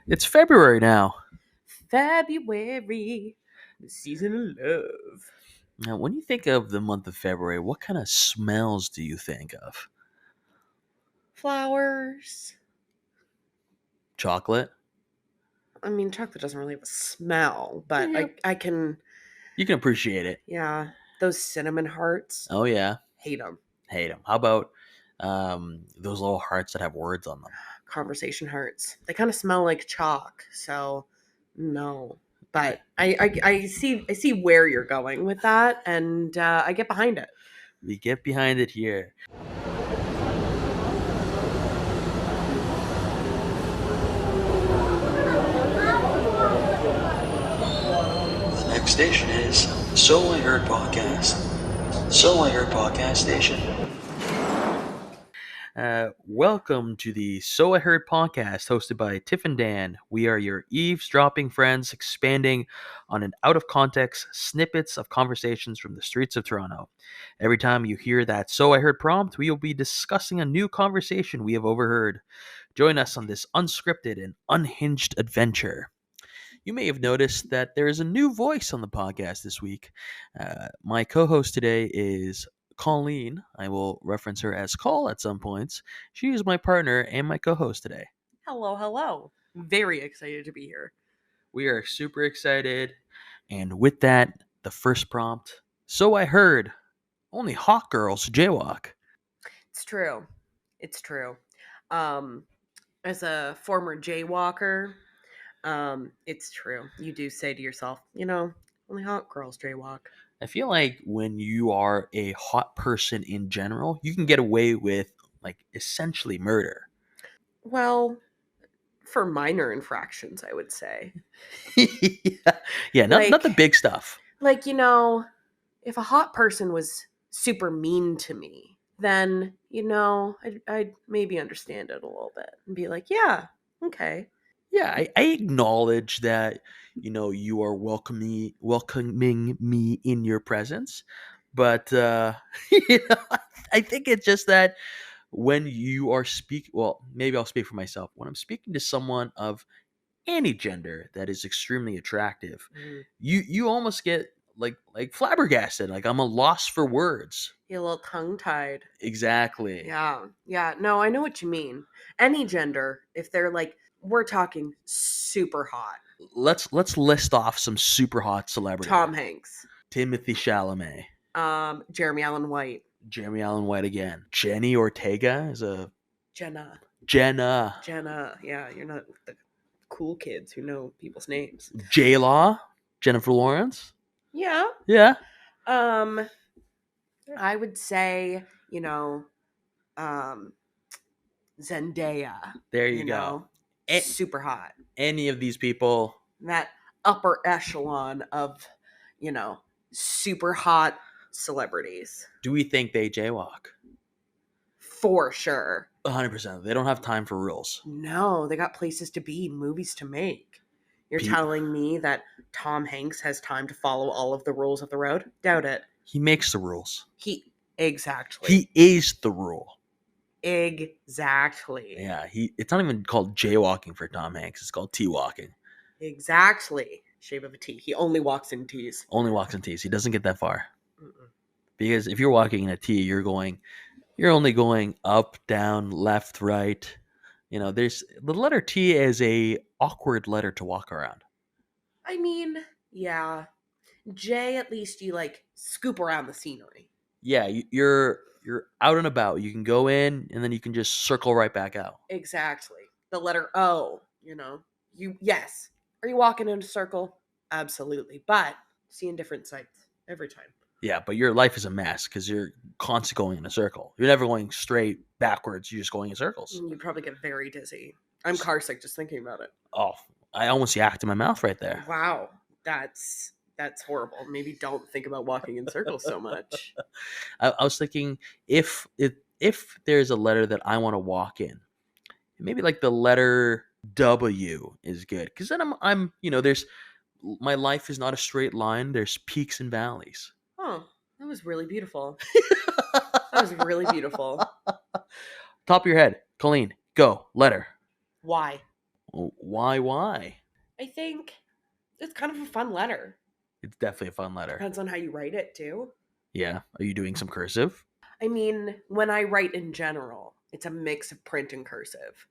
It's February now. February, the season of love. Now, when you think of the month of February, what kind of smells do you think of? Flowers. Chocolate? I mean, chocolate doesn't really have a smell, but Yeah. I can, You can appreciate it. yeah, those cinnamon hearts. Oh, yeah. Hate them. Hate them. How about those little hearts that have words on them? Conversation hearts. They kind of smell like chalk, so no. But I see where you're going with that, and I get behind it. We get behind it here. The next station is So I Heard Podcast. So I Heard Podcast Station. Welcome to the So I Heard podcast hosted by Tiff and Dan. We are your eavesdropping friends expanding on an out of context snippets of conversations from the streets of Toronto. Every time you hear that So I Heard prompt, we will be discussing a new conversation we have overheard. Join us on this unscripted and unhinged adventure. You may have noticed that there is a new voice on the podcast this week. My co host today is Colleen. I will reference her as Call at some points. She is my partner and my co host today. Hello, hello. Very excited to be here. We are super excited. And with that, the first prompt. So I heard only hot girls jaywalk. It's true. It's true. As a former jaywalker, it's true. You do say to yourself, only hot girls jaywalk. I feel like when you are a hot person in general, you can get away with like essentially murder. Well, for minor infractions, I would say. yeah, not the big stuff. Like, if a hot person was super mean to me, then, I'd maybe understand it a little bit and be like, yeah, okay. Yeah, I acknowledge that, you are welcoming me in your presence. But, I think it's just that when you are maybe I'll speak for myself. When I'm speaking to someone of any gender that is extremely attractive, you almost get like flabbergasted. Like I'm a loss for words. You're a little tongue-tied. Exactly. Yeah. No, I know what you mean. Any gender, if they're like, we're talking super hot. Let's list off some super hot celebrities. Tom Hanks. Timothy Chalamet. Jeremy Allen White. Jeremy Allen White again. Jenny Ortega is a... Jenna. Yeah, you're not the cool kids who know people's names. J-Law. Jennifer Lawrence. Yeah. Yeah. I would say, Zendaya. There you go. Super hot. Any of these people. That upper echelon of, super hot celebrities. Do we think they jaywalk? For sure. 100%. They don't have time for rules. No, they got places to be, movies to make. You're telling me that Tom Hanks has time to follow all of the rules of the road? Doubt it. He makes the rules. Exactly. He is the rule. Exactly. Yeah, it's not even called jaywalking for Tom Hanks. It's called T-walking. Exactly. Shape of a T. He only walks in T's. Only walks in T's. He doesn't get that far. Mm-mm. Because if you're walking in a T, you're only going up, down, left, right. There's the letter T is a awkward letter to walk around. I mean, yeah. J, at least you scoop around the scenery. Yeah, you're out and about. You can go in and then you can just circle right back out. Exactly. The letter O, yes. Are you walking in a circle? Absolutely. But seeing different sights every time. Yeah, but your life is a mess because you're constantly going in a circle. You're never going straight backwards. You're just going in circles. You'd probably get very dizzy. I'm car sick just thinking about it. Oh, I almost yacked in my mouth right there. Wow. That's horrible. Maybe don't think about walking in circles so much. I was thinking if there's a letter that I want to walk in, maybe like the letter W is good because then I'm there's my life is not a straight line. There's peaks and valleys. Oh, that was really beautiful. That was really beautiful. Top of your head, Colleen. Go letter. Y. Why? I think it's kind of a fun letter. It's definitely a fun letter. Depends on how you write it too. Yeah. Are you doing some cursive? I mean, when I write in general, it's a mix of print and cursive.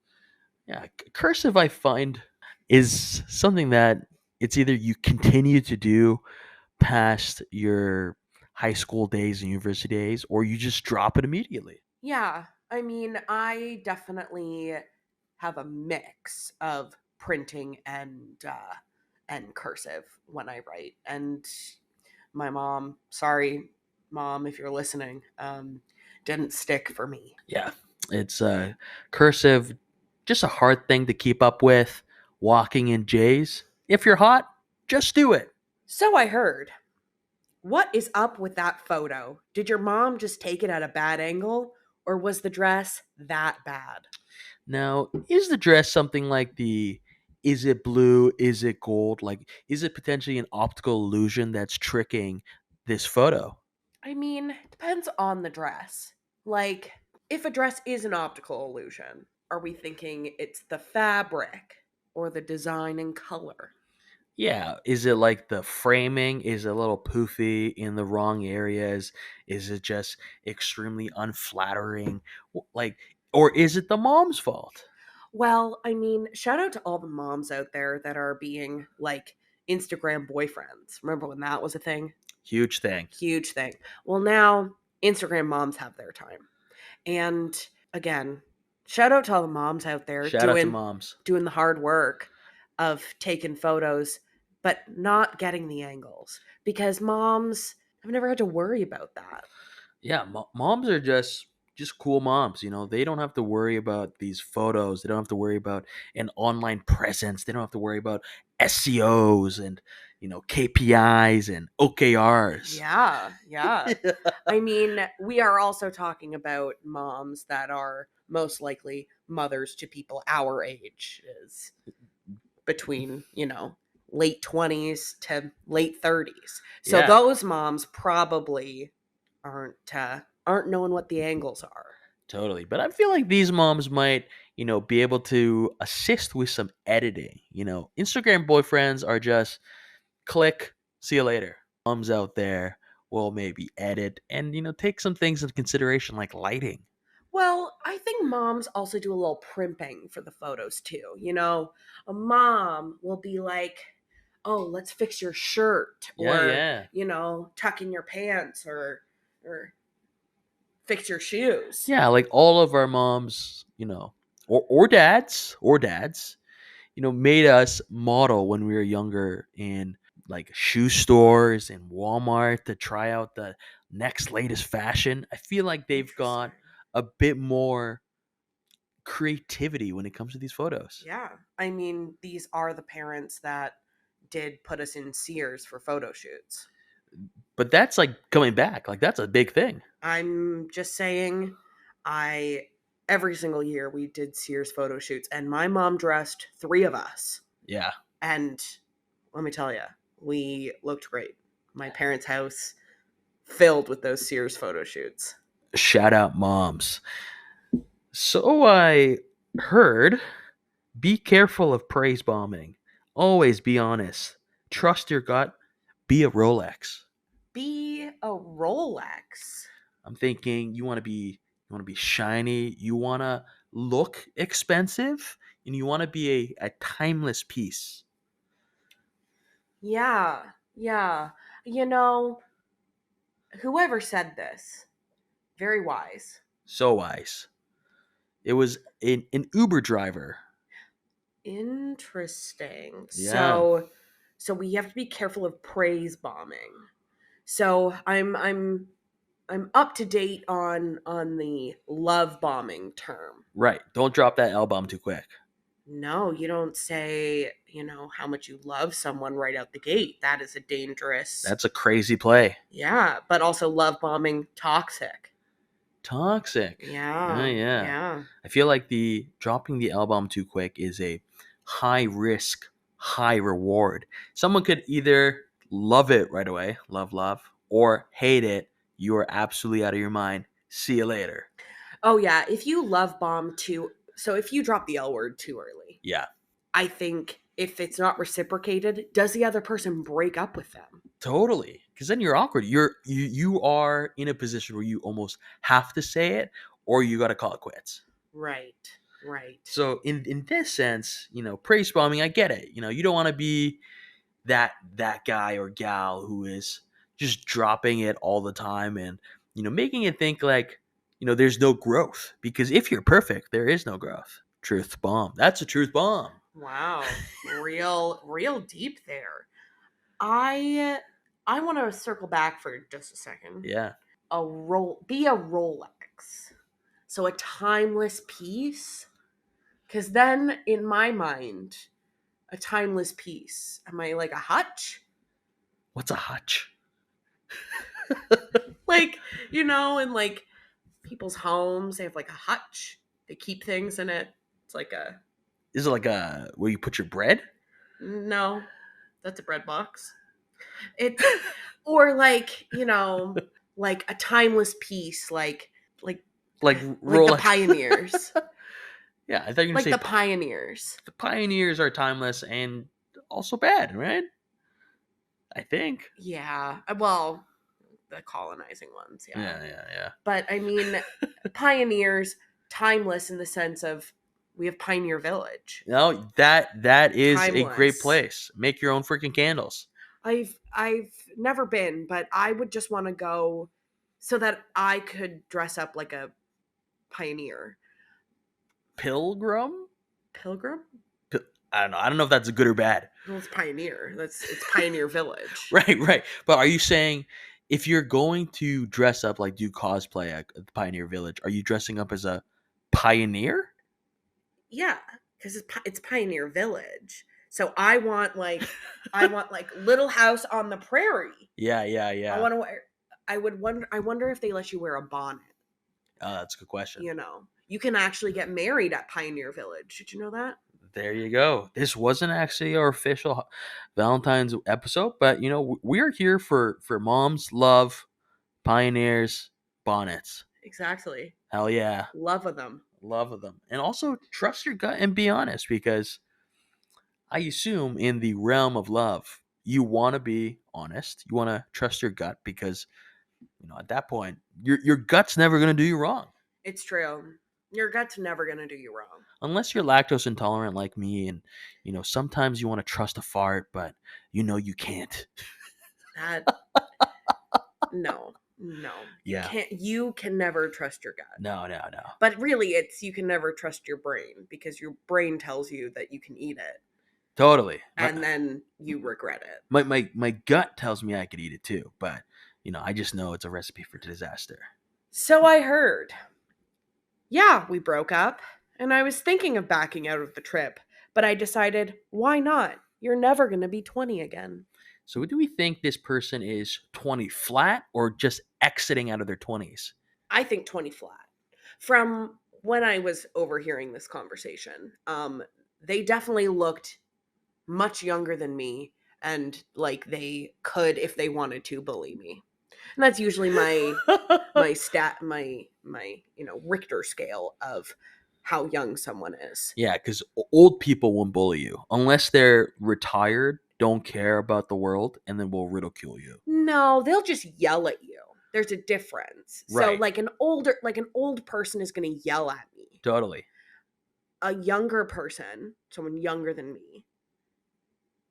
Yeah. Cursive, I find, is something that it's either you continue to do past your high school days and university days, or you just drop it immediately. Yeah, I mean, I definitely have a mix of printing and cursive when I write. And my mom, sorry, mom, if you're listening, didn't stick for me. Yeah. It's cursive, just a hard thing to keep up with. Walking in J's. If you're hot, just do it. So I heard. What is up with that photo? Did your mom just take it at a bad angle, or was the dress that bad? Now, is the dress something like the is it blue? Is it gold? Like, is it potentially an optical illusion that's tricking this photo? I mean, it depends on the dress. Like, if a dress is an optical illusion, are we thinking it's the fabric or the design and color? Yeah. Is it like the framing? Is it a little poofy in the wrong areas? Is it just extremely unflattering? Like, or is it the mom's fault? Well, I mean, shout out to all the moms out there that are being like Instagram boyfriends. Remember when that was a thing? Huge thing. Huge thing. Well, now Instagram moms have their time. And again, shout out to all the moms out there Shout out to moms. doing the hard work of taking photos but not getting the angles because moms have never had to worry about that. Yeah, moms are just cool moms. They don't have to worry about these photos. They don't have to worry about an online presence. They don't have to worry about SEOs and KPIs and OKRs. Yeah, yeah. I mean, we are also talking about moms that are most likely mothers to people our age is between, late 20s to late 30s. So Yeah, those moms probably aren't knowing what the angles are. totally. But I feel like these moms might, be able to assist with some editing. Instagram boyfriends are just click, see you later. Moms out there will maybe edit and take some things into consideration like lighting. Well, I think moms also do a little primping for the photos too. A mom will be like, "Oh, let's fix your shirt," Yeah, or yeah. tuck in your pants, or fix your shoes. Yeah, like all of our moms, or dads, made us model when we were younger in like shoe stores and Walmart to try out the next latest fashion. I feel like they've Interesting. got a bit more creativity when it comes to these photos. Yeah. I mean, these are the parents that did put us in Sears for photo shoots. But that's like coming back. Like that's a big thing. I'm just saying, I every single year we did Sears photo shoots, and my mom dressed three of us. Yeah. And let me tell you, we looked great. My parents' house filled with those Sears photo shoots. Shout out moms. So I heard, be careful of praise bombing. Always be honest. Trust your gut. Be a Rolex. Be a Rolex. I'm thinking you want to be shiny, you want to look expensive, and you want to be a timeless piece. Yeah, yeah. You know, whoever said this, very wise. So wise. It was an Uber driver. Interesting. Yeah. So we have to be careful of praise bombing. So I'm up to date on the love bombing term. Right. Don't drop that L bomb too quick. No, you don't say, how much you love someone right out the gate. That is a dangerous. That's a crazy play. Yeah, but also love bombing toxic. Toxic. Yeah, Yeah. yeah. Yeah. I feel like the dropping the L bomb too quick is a high risk, high reward. Someone could either love it right away, love, or hate it. You are absolutely out of your mind. See you later. Oh yeah, if you love bomb too, so if you drop the L word too early, Yeah. I think if it's not reciprocated, does the other person break up with them? Totally. Because then you're awkward. You are in a position where you almost have to say it, or you got to call it quits. Right. Right. So in this sense, praise bombing, I get it. You don't want to be that guy or gal who is just dropping it all the time and making it think like there's no growth, because if you're perfect, there is no growth. Truth bomb. That's a truth bomb. Wow. real deep there. I want to circle back for just a second. Yeah. Be a Rolex. So a timeless piece. Because then in my mind, a timeless piece. Am I like a hutch? What's a hutch? Like, in like people's homes, they have like a hutch. They keep things in it. It's like a Is it like a where you put your bread? no, that's a bread box. It's or like, like a timeless piece, like Like the Rolex. pioneers. Yeah, I thought you were Like gonna the say pioneers. the pioneers are timeless and also bad, right? I think. Yeah. Well, the colonizing ones, yeah. Yeah. But I mean, pioneers, timeless in the sense of we have Pioneer Village. No, that is a great Timeless. place. Make your own freaking candles. I've never been, but I would just want to go so that I could dress up like a pioneer. Pilgrim? Pilgrim? I don't know. I don't know if that's good or bad. Well, it's pioneer. It's Pioneer Village. Right. But are you saying if you're going to dress up, like do cosplay at the Pioneer Village, are you dressing up as a pioneer? Yeah, because it's Pioneer Village. So I want like Little House on the Prairie. Yeah. I want to wear. I wonder if they let you wear a bonnet. Oh, that's a good question. You can actually get married at Pioneer Village. Did you know that? There you go. This wasn't actually our official Valentine's episode, but we're here for moms, love, pioneers, bonnets. Exactly. Hell yeah. Love of them. And also trust your gut and be honest, because I assume in the realm of love, you want to be honest. You want to trust your gut, because at that point, your gut's never going to do you wrong. It's true. Your gut's never going to do you wrong. Unless you're lactose intolerant like me, and sometimes you want to trust a fart, but you can't. That no. Yeah. You can never trust your gut. No. But really you can never trust your brain, because your brain tells you that you can eat it. Totally. And then you regret it. My gut tells me I could eat it too, but I just know it's a recipe for disaster. So I heard. Yeah, we broke up, and I was thinking of backing out of the trip, but I decided, why not? You're never going to be 20 again. So do we think this person is 20 flat or just exiting out of their 20s? I think 20 flat. From when I was overhearing this conversation, they definitely looked much younger than me, and like they could, if they wanted to, bully me. And that's usually my Richter scale of how young someone is. Yeah, because old people won't bully you unless they're retired, don't care about the world, and then will ridicule you. No, they'll just yell at you. There's a difference. Right. So like an old person is going to yell at me. Totally. A younger person, someone younger than me,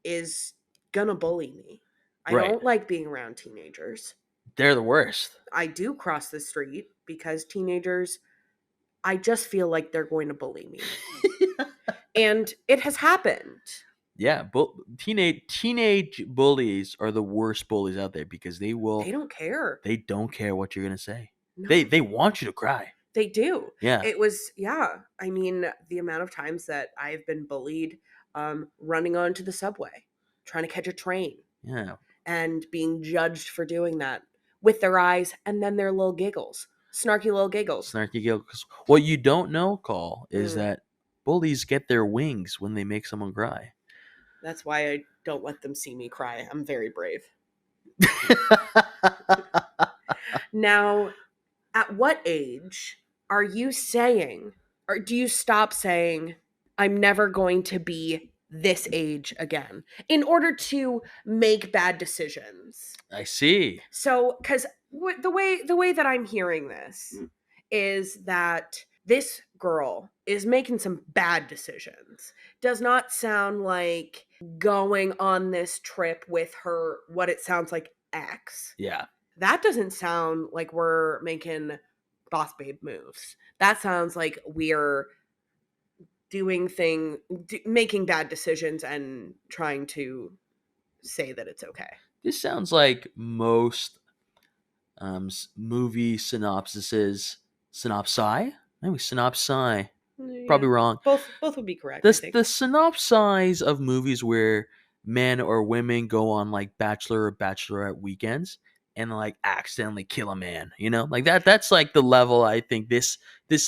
is gonna bully me. I don't like being around teenagers. They're the worst. I do cross the street because teenagers, I just feel like they're going to bully me. And it has happened. Yeah, teenage bullies are the worst bullies out there, because they don't care. They don't care what you're going to say. No. They want you to cry. They do. Yeah. I mean, the amount of times that I've been bullied running onto the subway, trying to catch a train. Yeah. And being judged for doing that with their eyes and then their little giggles. Snarky little giggles. What you don't know, Cole, is that bullies get their wings when they make someone cry. That's why I don't let them see me cry. I'm very brave. Now, at what age are you saying, or do you stop saying, I'm never going to be this age again in order to make bad decisions. I see. So, because the way that I'm hearing this is that this girl is making some bad decisions. Does not sound like going on this trip with her, what it sounds like, ex. Yeah. That doesn't sound like we're making boss babe moves. That sounds like we're making bad decisions and trying to say that it's okay. This sounds like most movie synopsi. Maybe synopsi. Probably Yeah. wrong. Both would be correct, I think. The synopsis of movies where men or women go on like bachelor or bachelorette weekends and like accidentally kill a man, you know, like that's like the level. I think this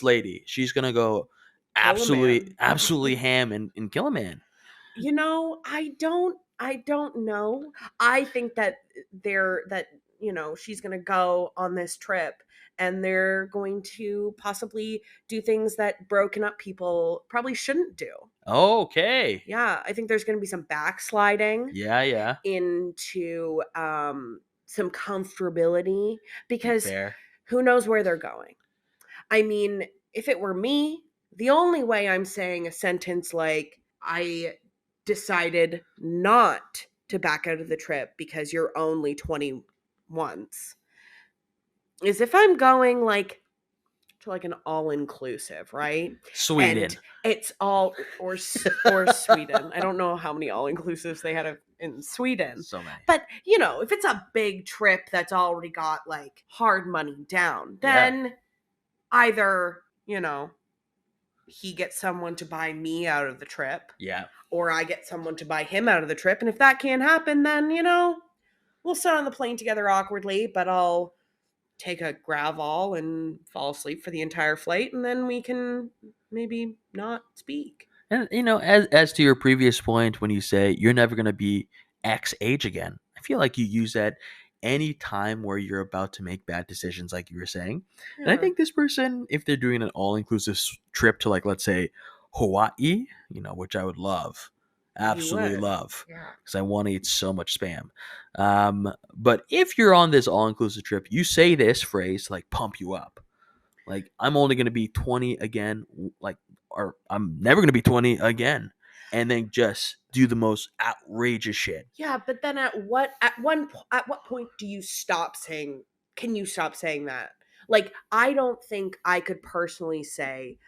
lady, she's gonna go Kill a man. absolutely ham and kill a man. You know, I don't know. I think that she's going to go on this trip and they're going to possibly do things that broken up people probably shouldn't do. Okay. Yeah, I think there's going to be some backsliding Yeah. into some comfortability because Fair. who knows where they're going. I mean, if it were me, the only way I'm saying a sentence like, I decided not to back out of the trip because you're only 20 once, is if I'm going like to like an all-inclusive, right? Sweden. And it's all, or Sweden. I don't know how many all-inclusives they had in Sweden. So many. But, if it's a big trip that's already got like hard money down, Yeah. then either, he gets someone to buy me out of the trip, Yeah. or I get someone to buy him out of the trip. And if that can't happen, then, we'll sit on the plane together awkwardly, but I'll take a Gravol and fall asleep for the entire flight, and then we can maybe not speak. And as to your previous point, when you say you're never going to be X age again, I feel like you use that any time where you're about to make bad decisions, like you were saying. And I Yeah. think this person, if they're doing an all-inclusive trip to, like, let's say Hawaii, which I would love, absolutely would. love, Yeah. because I want to eat so much spam. But if you're on this all-inclusive trip, you say this phrase to, like, pump you up. Like, I'm only going to be 20 again, like, or I'm never going to be 20 again. And then just do the most outrageous shit. Yeah, but then at what point do you stop saying, can you stop saying that? Like, I don't think I could personally say,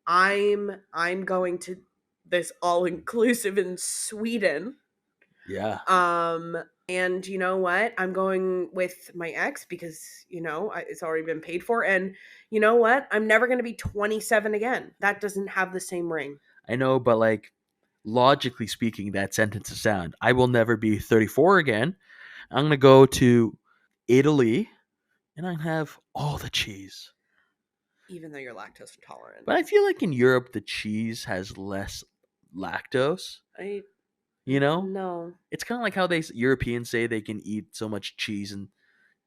I'm going to this all-inclusive in Sweden. Yeah. And you know what? I'm going with my ex because, it's already been paid for. And you know what? I'm never going to be 27 again. That doesn't have the same ring. I know, but like, logically speaking, that sentence is sound. I will never be 34 again. I'm going to go to Italy and I have all the cheese. Even though you're lactose intolerant. But I feel like in Europe, the cheese has less lactose. No. It's kind of like how Europeans say they can eat so much cheese and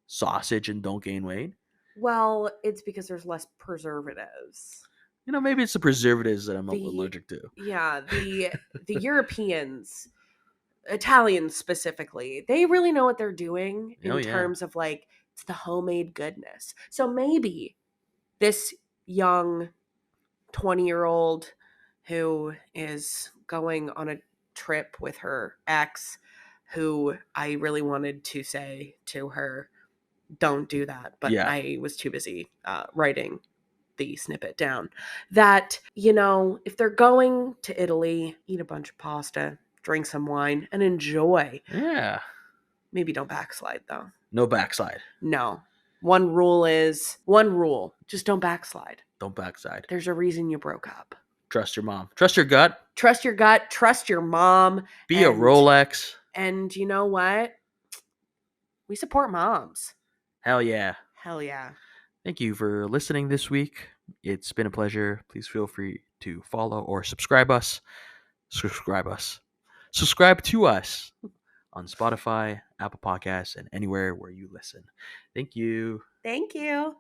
sausage and don't gain weight. Well, it's because there's less preservatives. Maybe it's the preservatives that I'm allergic to. Yeah, the Europeans, Italians specifically, they really know what they're doing in terms of like, it's the homemade goodness. So maybe this young 20-year-old who is going on a trip with her ex, who I really wanted to say to her, don't do that, but I was too busy writing the snippet down, that, if they're going to Italy, eat a bunch of pasta, drink some wine, and enjoy. Yeah. Maybe don't backslide, though. No backslide. No. One rule, just don't backslide. Don't backslide. There's a reason you broke up. Trust your mom. Trust your gut. Trust your gut. Trust your mom. Be a Rolex. And you know what? We support moms. Hell yeah. Hell yeah. Thank you for listening this week. It's been a pleasure. Please feel free to follow or subscribe us. Subscribe to us on Spotify, Apple Podcasts, and anywhere where you listen. Thank you. Thank you.